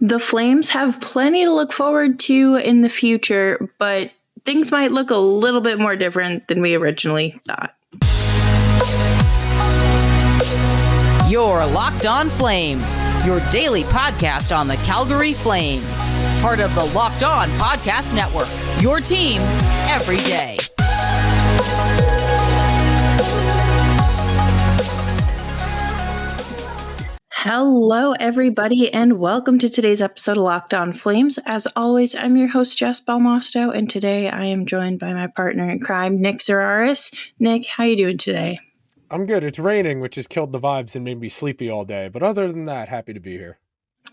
The Flames have plenty to look forward to in the future, but things might look a little bit more different than we originally thought. You're Locked On Flames, your daily podcast on the Calgary Flames. Part of the Locked On Podcast Network, your team every day. Hello, everybody, and welcome to today's episode of Locked On Flames. As always, I'm your host, Jess Belmosto, and today I am joined by my partner in crime, Nick Zararis. Nick, how you doing today? I'm good. It's raining, which has killed the vibes and made me sleepy all day. But other than that, happy to be here.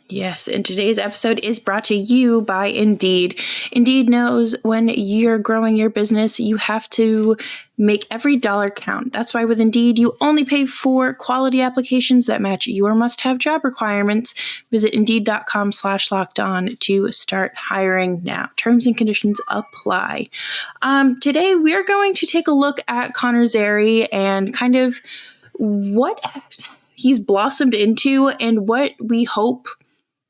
Yes, and today's episode is brought to you by Indeed. Indeed knows when you're growing your business, you have to make every dollar count. That's why with Indeed, you only pay for quality applications that match your must-have job requirements. Visit Indeed.com/lockedon to start hiring now. Terms and conditions apply. Today, we're going to take a look at Connor Zary and kind of what he's blossomed into and what we hope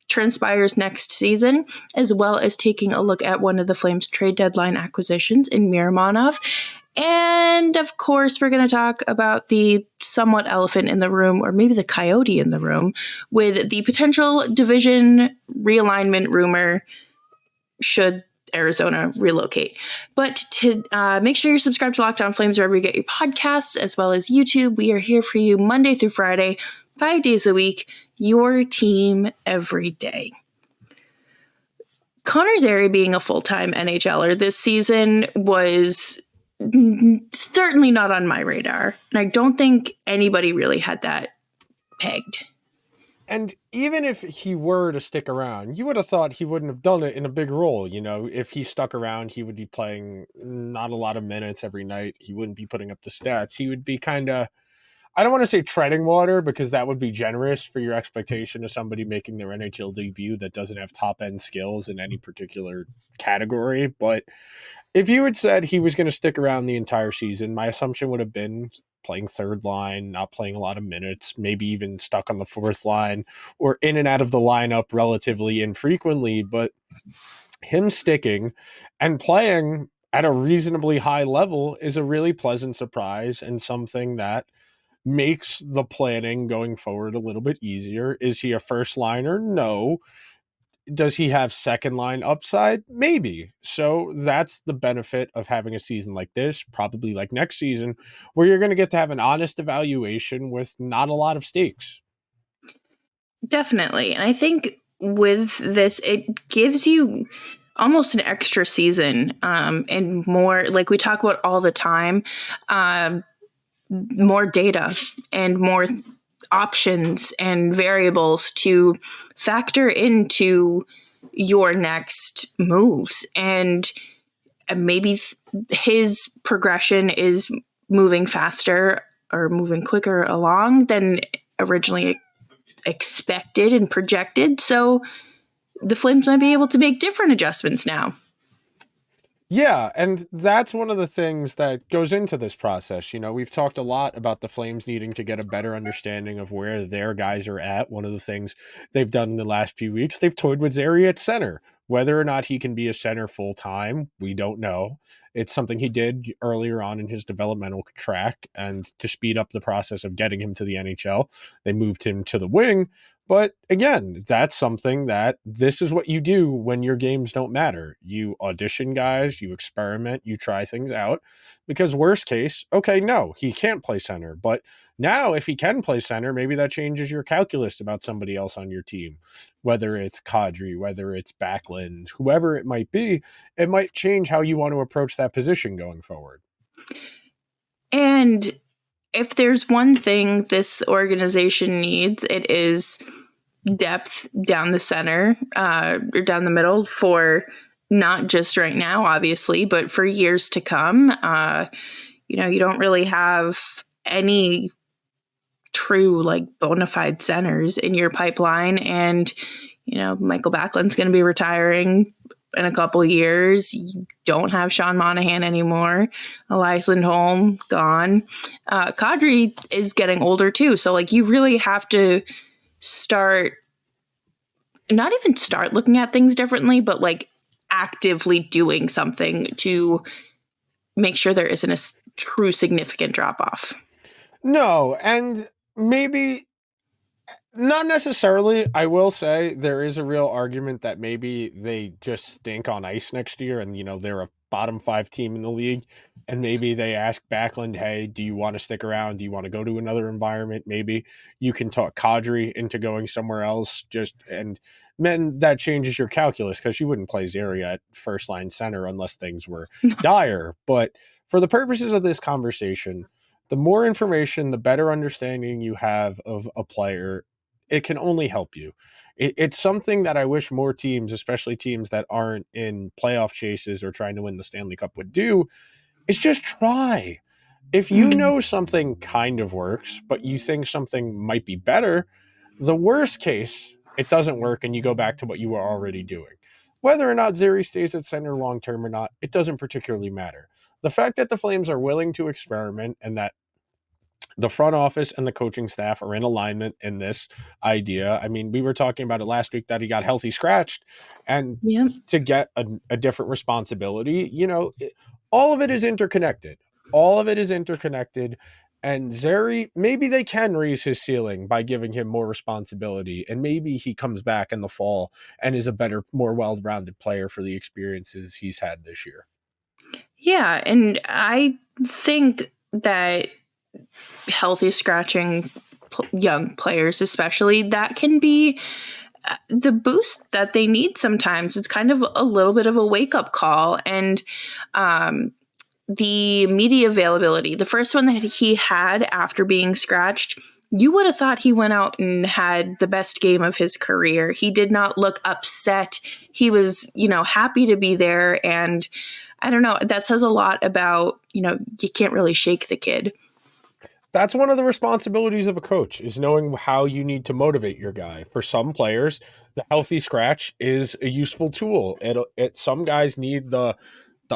transpires next season, as well as taking a look at one of the Flames trade deadline acquisitions in Miromanov. And of course, we're going to talk about the somewhat elephant in the room, or maybe the coyote in the room, with the potential division realignment rumor should Arizona relocate. But to make sure you're subscribed to Locked On Flames wherever you get your podcasts, as well as YouTube. We are here for you Monday through Friday, 5 days a week, your team every day. Connor Zary being a full-time NHLer this season was certainly not on my radar. And I don't think anybody really had that pegged. And even if he were to stick around, you would have thought he wouldn't have done it in a big role. You know, if he stuck around, he would be playing not a lot of minutes every night. He wouldn't be putting up the stats. He would be kind of, I don't want to say treading water, because that would be generous for your expectation of somebody making their NHL debut that doesn't have top-end skills in any particular category. But if you had said he was going to stick around the entire season, my assumption would have been playing third line, not playing a lot of minutes, maybe even stuck on the fourth line or in and out of the lineup relatively infrequently. But him sticking and playing at a reasonably high level is a really pleasant surprise and something that makes the planning going forward a little bit easier. Is he a first liner? No. Does he have second line upside? Maybe. So that's the benefit of having a season like this, probably like next season, where you're going to get to have an honest evaluation with not a lot of stakes. Definitely. And I think with this, it gives you almost an extra season and more, like we talk about all the time, more data and more options and variables to factor into your next moves. And maybe his progression is moving faster or moving quicker along than originally expected and projected. So the Flames might be able to make different adjustments now. Yeah, and that's one of the things that goes into this process. You know, we've talked a lot about the Flames needing to get a better understanding of where their guys are at. One of the things they've done in the last few weeks, they've toyed with Zary at center. Whether or not he can be a center full-time, we don't know. It's something he did earlier on in his developmental track, and to speed up the process of getting him to the NHL, they moved him to the wing. But again, that's something that this is what you do when your games don't matter. You audition guys, you experiment, you try things out, because worst case, okay, no, he can't play center. But now if he can play center, maybe that changes your calculus about somebody else on your team, whether it's Kadri, whether it's Backlund, whoever it might be. It might change how you want to approach that position going forward. And if there's one thing this organization needs, it is depth down the center or down the middle for not just right now, obviously, but for years to come. You don't really have any true like bona fide centers in your pipeline. And, Michael Backlund's going to be retiring in a couple years. You don't have Sean Monahan anymore. Elias Lindholm gone. Kadri is getting older too. So you really have to start not even start looking at things differently, but like actively doing something to make sure there isn't a true significant drop off. No, and maybe not necessarily. I will say there is a real argument that maybe they just stink on ice next year and, they're a bottom 5 team in the league. And maybe they ask Backlund, hey, do you want to stick around? Do you want to go to another environment? Maybe you can talk Kadri into going somewhere else. And then that changes your calculus because you wouldn't play Zary at first line center unless things were dire. But for the purposes of this conversation, the more information, the better understanding you have of a player, it can only help you. It's something that I wish more teams, especially teams that aren't in playoff chases or trying to win the Stanley Cup, would do, is just try. If you know something kind of works, but you think something might be better, the worst case, it doesn't work and you go back to what you were already doing. Whether or not Zary stays at center long term or not, it doesn't particularly matter. The fact that the Flames are willing to experiment and that the front office and the coaching staff are in alignment in this idea. I mean, we were talking about it last week that he got healthy scratched, and to get a different responsibility, all of it is interconnected. All of it is interconnected. And Zary, maybe they can raise his ceiling by giving him more responsibility. And maybe he comes back in the fall and is a better, more well-rounded player for the experiences he's had this year. Yeah. And I think that healthy scratching young players, especially, that can be the boost that they need sometimes. It's kind of a little bit of a wake-up call. And the media availability, the first one that he had after being scratched, you would have thought he went out and had the best game of his career. He did not look upset. He was, happy to be there. And I don't know, that says a lot about, you can't really shake the kid. That's one of the responsibilities of a coach, is knowing how you need to motivate your guy. For some players, the healthy scratch is a useful tool. Some guys need the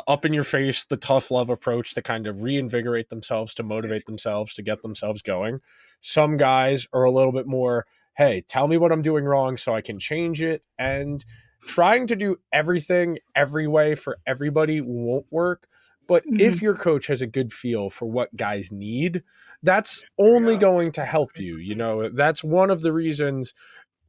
up in your face, the tough love approach to kind of reinvigorate themselves, to motivate themselves, to get themselves going. Some guys are a little bit more, hey, tell me what I'm doing wrong so I can change it. And trying to do everything every way for everybody won't work. But if your coach has a good feel for what guys need, that's only going to help you. That's one of the reasons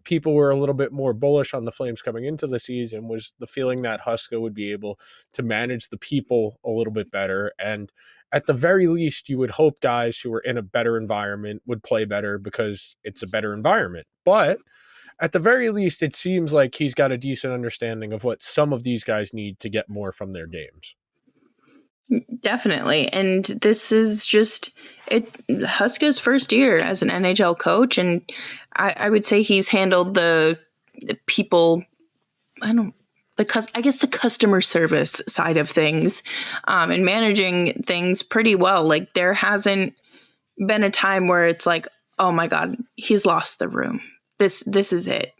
people were a little bit more bullish on the Flames coming into the season, was the feeling that Huska would be able to manage the people a little bit better. And at the very least, you would hope guys who are in a better environment would play better because it's a better environment. But at the very least, it seems like he's got a decent understanding of what some of these guys need to get more from their games. Definitely. And this is just Huska's first year as an NHL coach. And I would say he's handled the people, the customer service side of things, and managing things pretty well. Like, there hasn't been a time where it's like, oh my God, he's lost the room. This is it.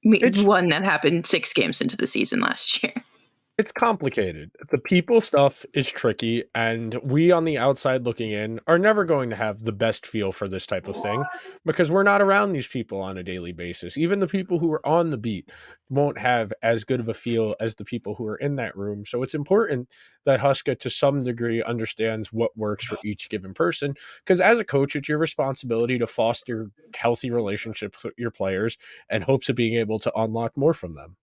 One that happened 6 games into the season last year. It's complicated. The people stuff is tricky, and we on the outside looking in are never going to have the best feel for this type of thing because we're not around these people on a daily basis. Even the people who are on the beat won't have as good of a feel as the people who are in that room. So it's important that Huska to some degree understands what works for each given person, because as a coach, it's your responsibility to foster healthy relationships with your players and hopes of being able to unlock more from them.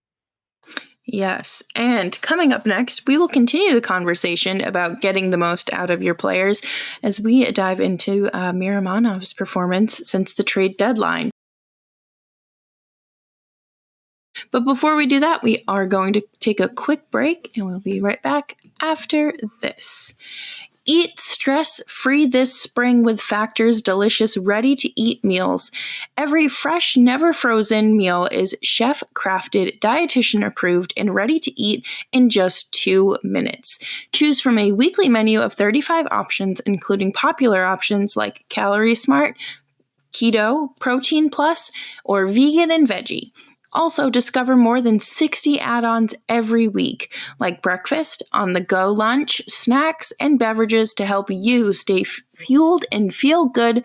Yes. And coming up next, we will continue the conversation about getting the most out of your players as we dive into Miromanov's performance since the trade deadline. But before we do that, we are going to take a quick break, and we'll be right back after this. Eat stress-free this spring with Factor's delicious ready-to-eat meals. Every fresh, never-frozen meal is chef-crafted, dietitian-approved, and ready to eat in just 2 minutes. Choose from a weekly menu of 35 options, including popular options like Calorie Smart, Keto, Protein Plus, or Vegan and Veggie. Also, discover more than 60 add-ons every week, like breakfast, on-the-go lunch, snacks, and beverages to help you stay fueled and feel good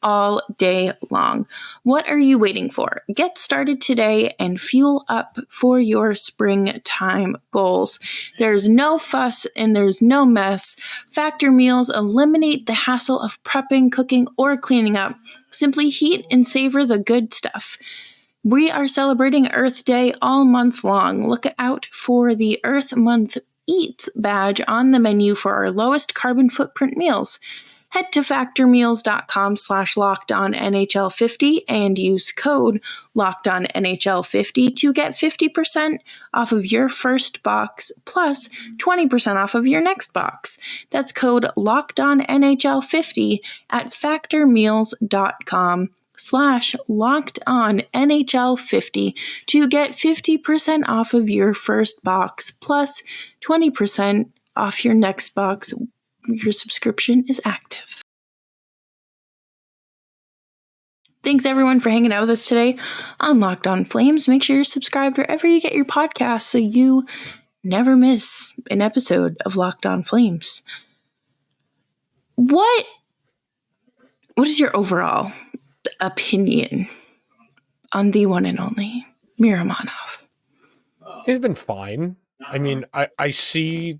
all day long. What are you waiting for? Get started today and fuel up for your springtime goals. There's no fuss and there's no mess. Factor meals eliminate the hassle of prepping, cooking, or cleaning up. Simply heat and savor the good stuff. We are celebrating Earth Day all month long. Look out for the Earth Month Eats badge on the menu for our lowest carbon footprint meals. Head to factormeals.com/lockedonnhl50 and use code lockedonnhl50 to get 50% off of your first box plus 20% off of your next box. That's code lockedonnhl50 at factormeals.com/lockedonnhl50 to get 50% off of your first box plus 20% off your next box. Your subscription is active. Thanks everyone for hanging out with us today on Locked On Flames. Make sure you're subscribed wherever you get your podcasts so you never miss an episode of Locked On Flames. What is your overall opinion on the one and only Miromanov? He's been fine. I mean, I see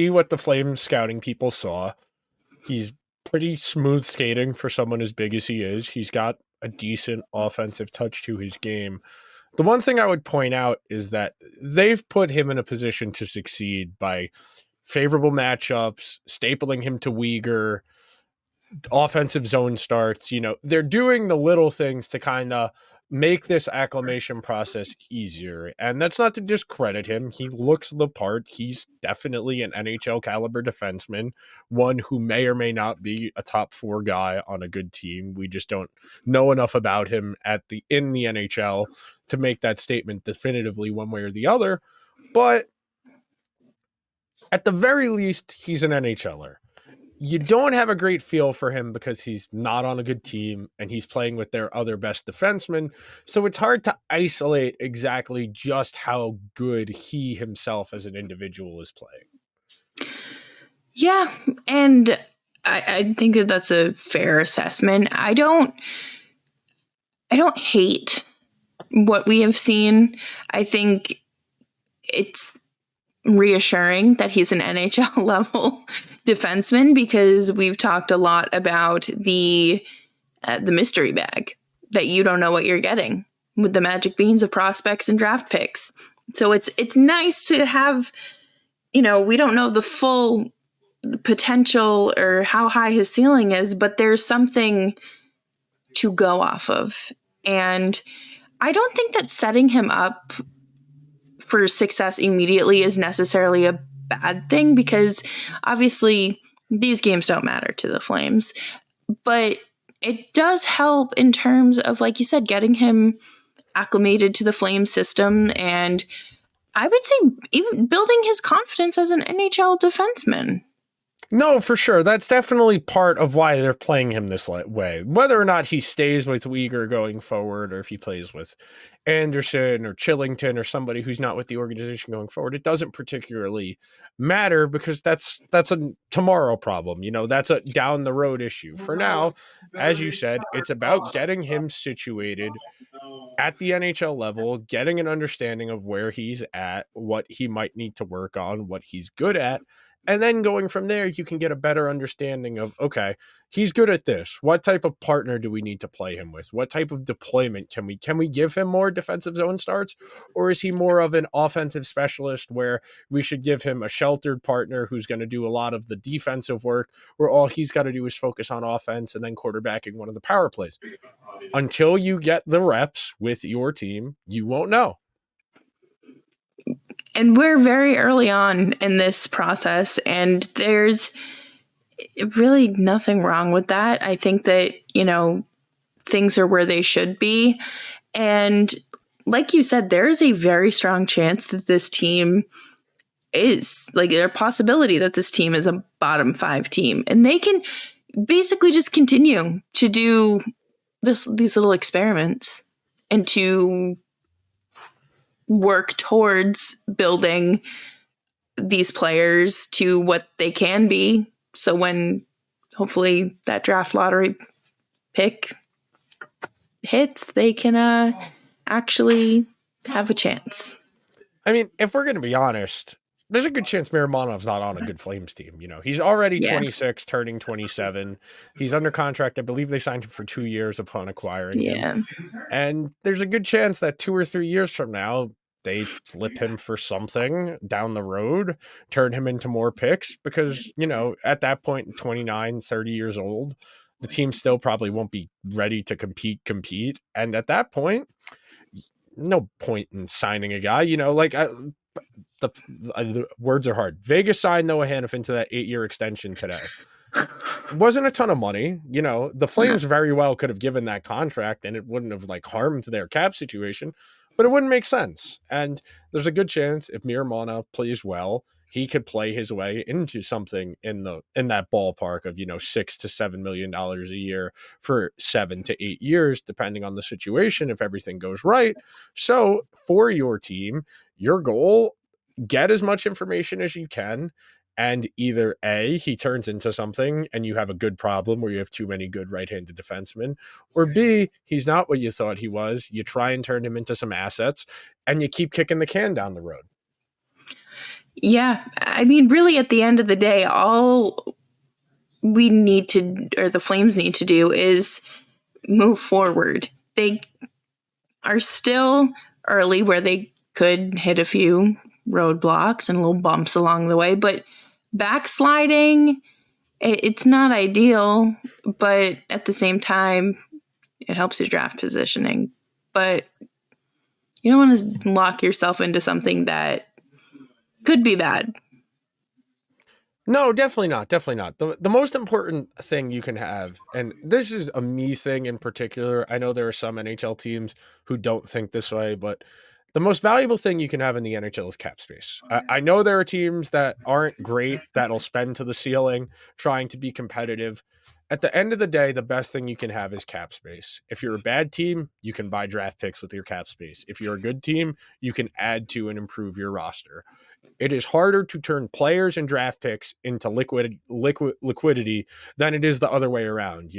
what the Flames scouting people saw. He's pretty smooth skating for someone as big as he is. He's got a decent offensive touch to his game. The one thing I would point out is that they've put him in a position to succeed by favorable matchups, stapling him to Uyghur, offensive zone starts. They're doing the little things to kind of make this acclimation process easier. And that's not to discredit him. He looks the part. He's definitely an NHL caliber defenseman, one who may or may not be a top 4 guy on a good team. We just don't know enough about him in the NHL to make that statement definitively one way or the other. But at the very least, he's an NHLer. You don't have a great feel for him because he's not on a good team and he's playing with their other best defenseman. So it's hard to isolate exactly just how good he himself as an individual is playing. Yeah, and I think that that's a fair assessment. I don't hate what we have seen. I think it's reassuring that he's an NHL level defenseman because we've talked a lot about the mystery bag, that you don't know what you're getting with the magic beans of prospects and draft picks. So it's nice to have, we don't know the full potential or how high his ceiling is, but there's something to go off of. And I don't think that setting him up for success immediately is necessarily a bad thing because obviously these games don't matter to the Flames, but it does help in terms of, like you said, getting him acclimated to the Flames system, and I would say even building his confidence as an NHL defenseman. No, for sure. That's definitely part of why they're playing him this way. Whether or not he stays with Uyghur going forward, or if he plays with Anderson or Chillington or somebody who's not with the organization going forward, it doesn't particularly matter because that's a tomorrow problem. That's a down the road issue. For now, as you said, it's about getting him situated at the NHL level, getting an understanding of where he's at, what he might need to work on, what he's good at. And then going from there, you can get a better understanding of, okay, he's good at this. What type of partner do we need to play him with? What type of deployment can we give him more defensive zone starts? Or is he more of an offensive specialist where we should give him a sheltered partner who's going to do a lot of the defensive work, where all he's got to do is focus on offense and then quarterbacking one of the power plays? Until you get the reps with your team, you won't know. And we're very early on in this process, and there's really nothing wrong with that. I think that, things are where they should be. And like you said, there's a very strong chance that this team is, there's a possibility that this team is a bottom 5 team. And they can basically just continue to do these little experiments and to work towards building these players to what they can be. So when hopefully that draft lottery pick hits, they can actually have a chance. I mean, if we're going to be honest, there's a good chance Miromanov's not on a good Flames team. He's already 26, turning 27. He's under contract. I believe they signed him for 2 years upon acquiring him. And there's a good chance that 2 or 3 years from now, they flip him for something down the road, turn him into more picks because, at that point, 29, 30 years old, the team still probably won't be ready to compete. And at that point, no point in signing a guy, the words are hard. Vegas signed Noah Hannafin to that 8-year extension today. Wasn't a ton of money. The Flames very well could have given that contract and it wouldn't have harmed their cap situation, but it wouldn't make sense. And there's a good chance if Miromanov plays well, he could play his way into something in that ballpark of, $6 to $7 million a year for 7 to 8 years, depending on the situation, if everything goes right. So for your team, your goal, get as much information as you can. And either A, he turns into something and you have a good problem where you have too many good right-handed defensemen, or B, he's not what you thought he was. You try and turn him into some assets and you keep kicking the can down the road. Yeah. I mean, really at the end of the day, all we need to, or the Flames need to do, is move forward. They are still early where they could hit a few roadblocks and little bumps along the way, but backsliding, it's not ideal, but at the same time, it helps your draft positioning. But you don't want to lock yourself into something that could be bad. No, definitely not. Definitely not. The most important thing you can have, and this is a me thing in particular, I know there are some NHL teams who don't think this way, but the most valuable thing you can have in the NHL is cap space. I know there are teams that aren't great that'll spend to the ceiling trying to be competitive. At the end of the day, the best thing you can have is cap space. If you're a bad team, you can buy draft picks with your cap space. If you're a good team, you can add to and improve your roster. It is harder to turn players and draft picks into liquidity than it is the other way around.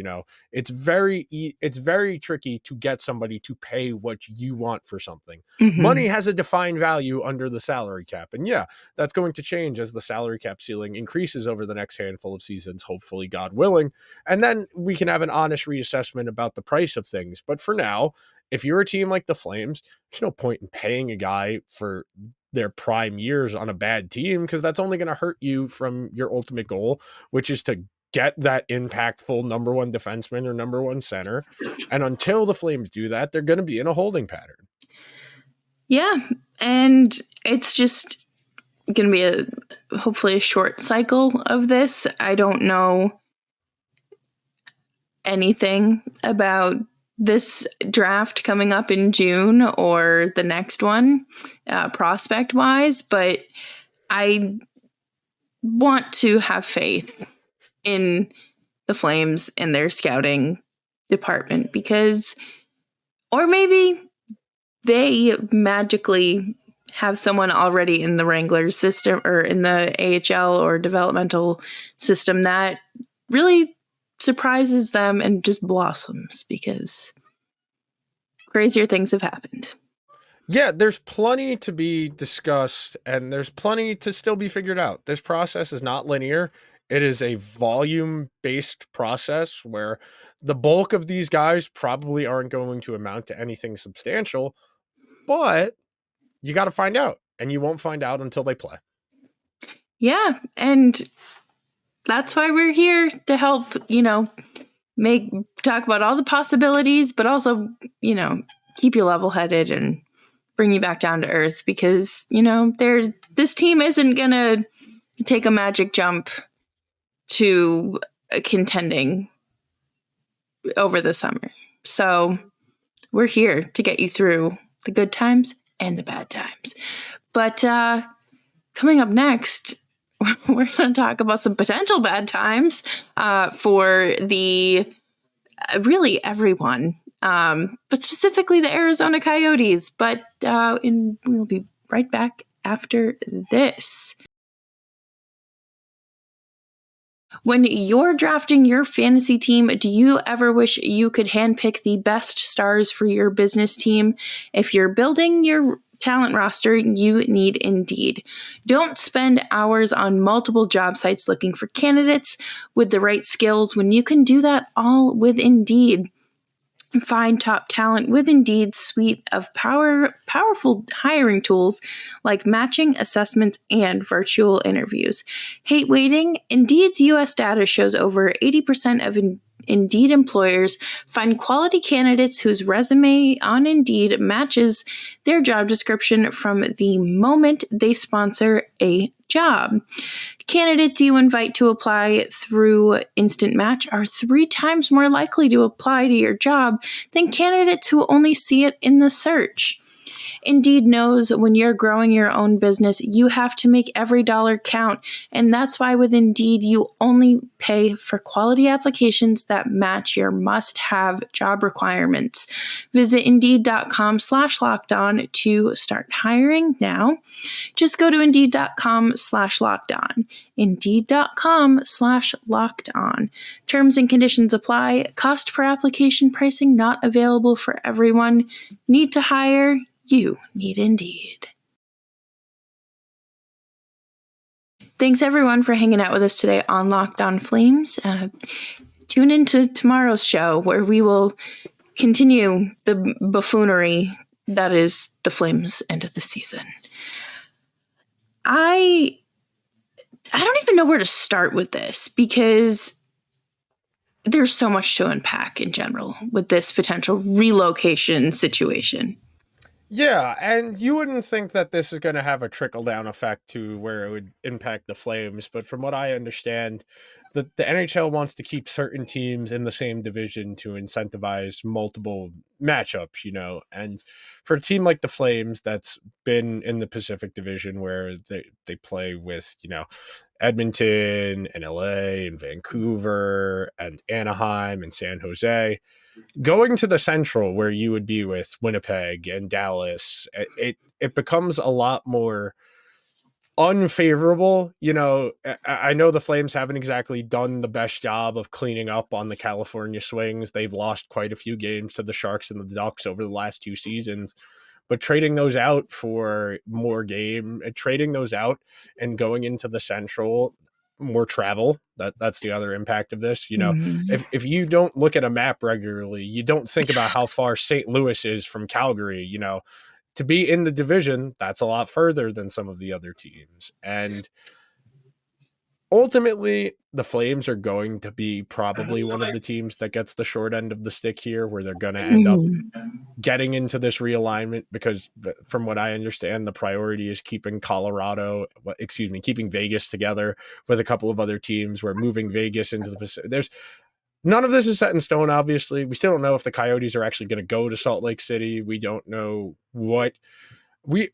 It's very tricky to get somebody to pay what you want for something. Mm-hmm. Money has a defined value under the salary cap. And yeah, that's going to change as the salary cap ceiling increases over the next handful of seasons, hopefully, God willing. And then we can have an honest reassessment about the price of things. But for now, if you're a team like the Flames, there's no point in paying a guy for their prime years on a bad team, because that's only going to hurt you from your ultimate goal, which is to get that impactful number one defenseman or number one center. And until the Flames do that, they're going to be in a holding pattern. Yeah. And it's just going to be hopefully a short cycle of this. I don't know anything about this draft coming up in June or the next one, prospect wise, but I want to have faith in the Flames and their scouting department, because, or maybe they magically have someone already in the Wranglers system or in the AHL or developmental system that really surprises them and just blossoms, because crazier things have happened. Yeah, there's plenty to be discussed and there's plenty to still be figured out. This process is not linear. It is a volume-based process where the bulk of these guys probably aren't going to amount to anything substantial, but you got to find out, and you won't find out until they play. Yeah, and that's why we're here to help, talk about all the possibilities, but also, keep you level-headed and bring you back down to earth, because, this team isn't going to take a magic jump to contending over the summer. So we're here to get you through the good times and the bad times. But coming up next, we're going to talk about some potential bad times for the really everyone, but specifically the Arizona Coyotes. But we'll be right back after this. When you're drafting your fantasy team, do you ever wish you could handpick the best stars for your business team? If you're building your talent roster, you need Indeed. Don't spend hours on multiple job sites looking for candidates with the right skills when you can do that all with Indeed. Find top talent with Indeed's suite of powerful hiring tools like matching, assessments, and virtual interviews. Hate waiting? Indeed's US data shows over 80% of Indeed employers find quality candidates whose resume on Indeed matches their job description from the moment they sponsor a job. Candidates you invite to apply through Instant Match are 3 times more likely to apply to your job than candidates who only see it in the search. Indeed knows when you're growing your own business, you have to make every dollar count. And that's why with Indeed, you only pay for quality applications that match your must-have job requirements. Visit Indeed.com/lockedon to start hiring now. Just go to Indeed.com/lockedon. Indeed.com/lockedon. Terms and conditions apply. Cost per application pricing not available for everyone. Need to hire? You need Indeed. Thanks everyone for hanging out with us today on Locked On Flames. Tune into tomorrow's show where we will continue the buffoonery that is the Flames' end of the season. I don't even know where to start with this because there's so much to unpack in general with this potential relocation situation. Yeah, and you wouldn't think that this is going to have a trickle-down effect to where it would impact the Flames, but from what I understand, the NHL wants to keep certain teams in the same division to incentivize multiple matchups, and for a team like the Flames that's been in the Pacific Division where they play with, Edmonton and LA and Vancouver and Anaheim and San Jose, going to the Central where you would be with Winnipeg and Dallas, it becomes a lot more unfavorable. I know the Flames haven't exactly done the best job of cleaning up on the California swings. They've lost quite a few games to the Sharks and the Ducks over the last 2 seasons. But trading those out for more trading those out and going into the Central, more travel, that's the other impact of this. If you don't look at a map regularly, you don't think about how far St. Louis is from Calgary. To be in the division, that's a lot further than some of the other teams. And ultimately, the Flames are going to be probably one of the teams that gets the short end of the stick here, where they're going to end up getting into this realignment, because from what I understand, the priority is keeping keeping Vegas together with a couple of other teams. We're moving Vegas into the Pacific. None of this is set in stone, obviously. We still don't know if the Coyotes are actually going to go to Salt Lake City. We don't know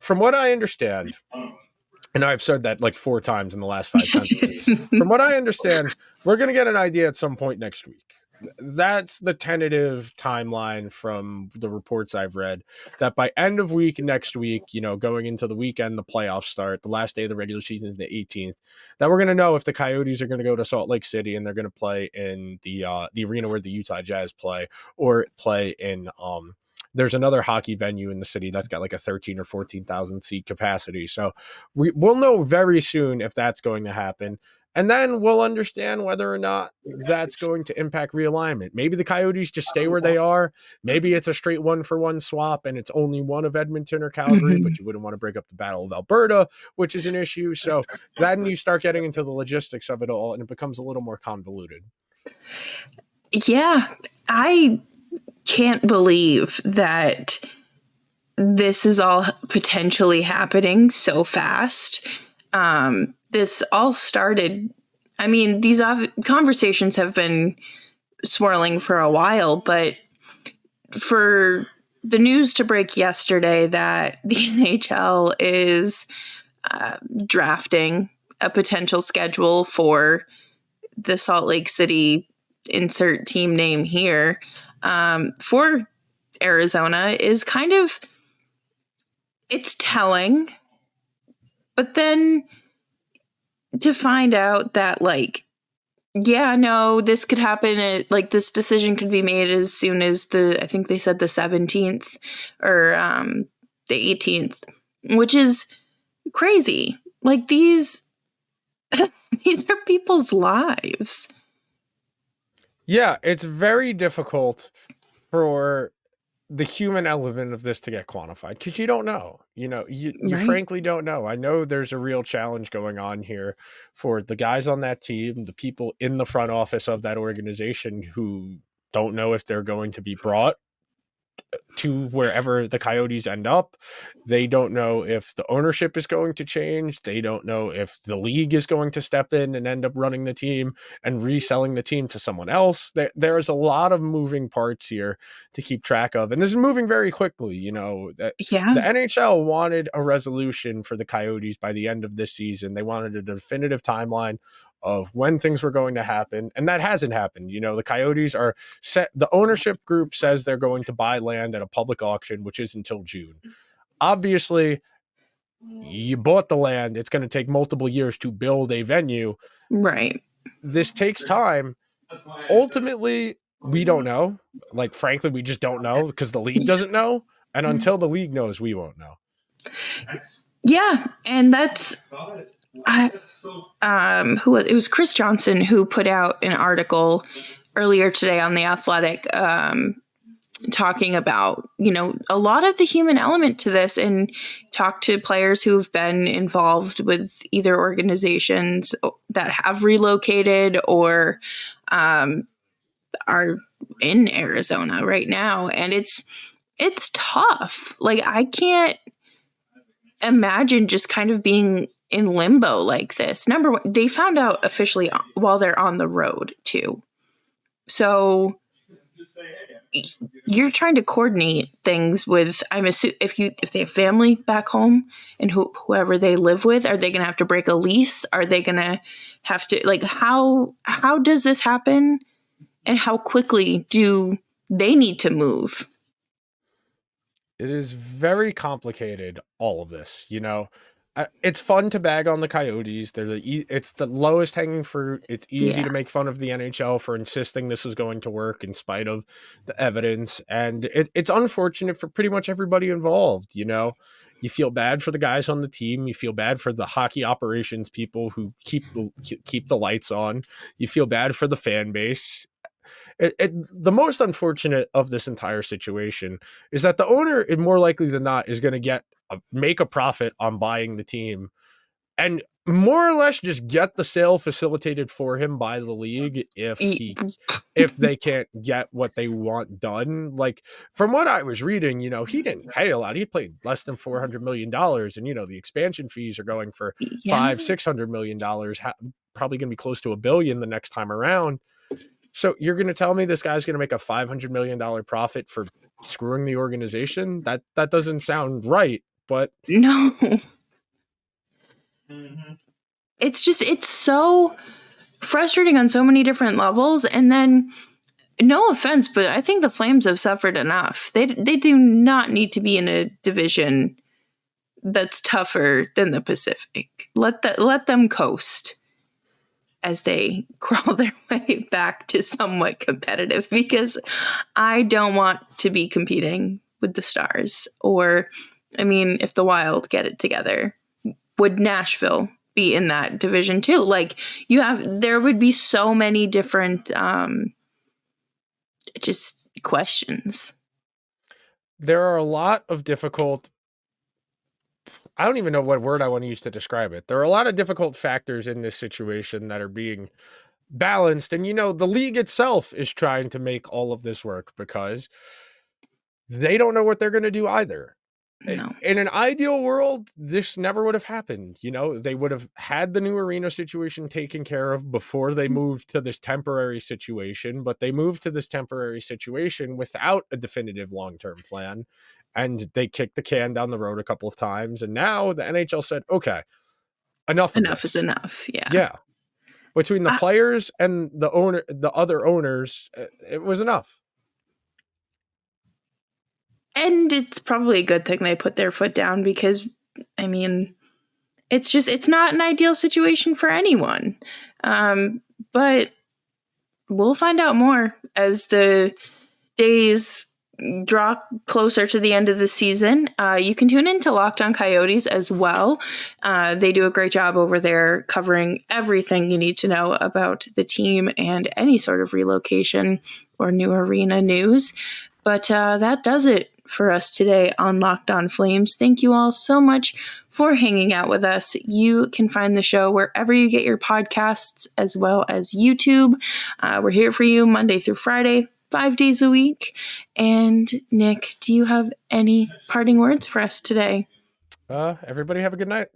from what I understand, and I've said that like 4 times in the last 5 sentences. From what I understand, we're going to get an idea at some point next week. That's the tentative timeline from the reports I've read, that by end of week next week, going into the weekend, the playoffs start, the last day of the regular season is the 18th, that we're going to know if the Coyotes are going to go to Salt Lake City and they're going to play in the arena where the Utah Jazz play, or play in there's another hockey venue in the city that's got like a 13 or 14,000 seat capacity. So we'll know very soon if that's going to happen. And then we'll understand whether or not that's going to impact realignment. Maybe the Coyotes just stay where they are. Maybe it's a straight 1-for-1 swap and it's only one of Edmonton or Calgary, but you wouldn't want to break up the Battle of Alberta, which is an issue. So then you start getting into the logistics of it all, and it becomes a little more convoluted. Yeah, I can't believe that this is all potentially happening so fast. This all started, these conversations have been swirling for a while, but for the news to break yesterday that the NHL is drafting a potential schedule for the Salt Lake City, insert team name here, for Arizona is kind of, it's telling. But then to find out that Yeah, no, this could happen. Like this decision could be made as soon as I think they said the 17th or the 18th, which is crazy. Like these these are people's lives. Yeah, it's very difficult for the human element of this to get quantified because you don't know. You Right? frankly don't know. I know there's a real challenge going on here for the guys on that team, the people in the front office of that organization who don't know if they're going to be brought to wherever the Coyotes end up. They don't know if the ownership is going to change. They don't know if the league is going to step in and end up running the team and reselling the team to someone else. There's a lot of moving parts here to keep track of. And this is moving very quickly. The Yeah. NHL wanted a resolution for the Coyotes by the end of this season. They wanted a definitive timeline of when things were going to happen. And that hasn't happened. The Coyotes are set. The ownership group says they're going to buy land at a public auction, which is until June. Obviously, you bought the land. It's going to take multiple years to build a venue. Right. This takes time. Ultimately, we don't know. Like, frankly, we just don't know because the league doesn't know. And until the league knows, we won't know. Yeah. And that's it was Chris Johnson who put out an article earlier today on The Athletic talking about, a lot of the human element to this, and talked to players who've been involved with either organizations that have relocated or are in Arizona right now. And it's tough. Like, I can't imagine just kind of being in limbo like this. Number one, they found out officially while they're on the road too. So you're trying to coordinate things with, I'm assuming, if they have family back home and whoever they live with, are they going to have to break a lease? Are they going to have to, like, how does this happen? And how quickly do they need to move? It is very complicated, all of this. It's fun to bag on the Coyotes. It's the lowest hanging fruit. It's easy to make fun of the NHL for insisting this is going to work in spite of the evidence. And it's unfortunate for pretty much everybody involved. You feel bad for the guys on the team. You feel bad for the hockey operations people who keep the lights on. You feel bad for the fan base. The most unfortunate of this entire situation is that the owner, more likely than not, is going to make a profit on buying the team and more or less just get the sale facilitated for him by the league if they can't get what they want done. Like, from what I was reading, he didn't pay a lot. He played less than $400 million. And, the expansion fees are going for $500-600 million, probably going to be close to $1 billion the next time around. So you're going to tell me this guy's going to make a $500 million profit for screwing the organization? That doesn't sound right, but no. It's so frustrating on so many different levels. And then, no offense, but I think the Flames have suffered enough. They do not need to be in a division that's tougher than the Pacific. Let them coast as they crawl their way back to somewhat competitive, because I don't want to be competing with the Stars. Or, I mean, if the Wild get it together, would Nashville be in that division too? Like, there would be so many different just questions. There are a lot of difficult, I don't even know what word I want to use to describe it. There are a lot of difficult factors in this situation that are being balanced. And, the league itself is trying to make all of this work because they don't know what they're going to do either. No. In an ideal world, this never would have happened. They would have had the new arena situation taken care of before they moved to this temporary situation, but they moved to this temporary situation without a definitive long-term plan. And they kicked the can down the road a couple of times. And now the NHL said, okay, enough is enough. Yeah. Yeah. Between the players and the other owners, it was enough. And it's probably a good thing they put their foot down, because, I mean, it's not an ideal situation for anyone. But we'll find out more as the days draw closer to the end of the season. You can tune into Locked On Coyotes as well. They do a great job over there covering everything you need to know about the team and any sort of relocation or new arena news. But that does it for us today on Locked On Flames. Thank you all so much for hanging out with us. You can find the show wherever you get your podcasts as well as YouTube. We're here for you Monday through Friday, 5 days a week. And Nick, do you have any parting words for us today? Everybody have a good night.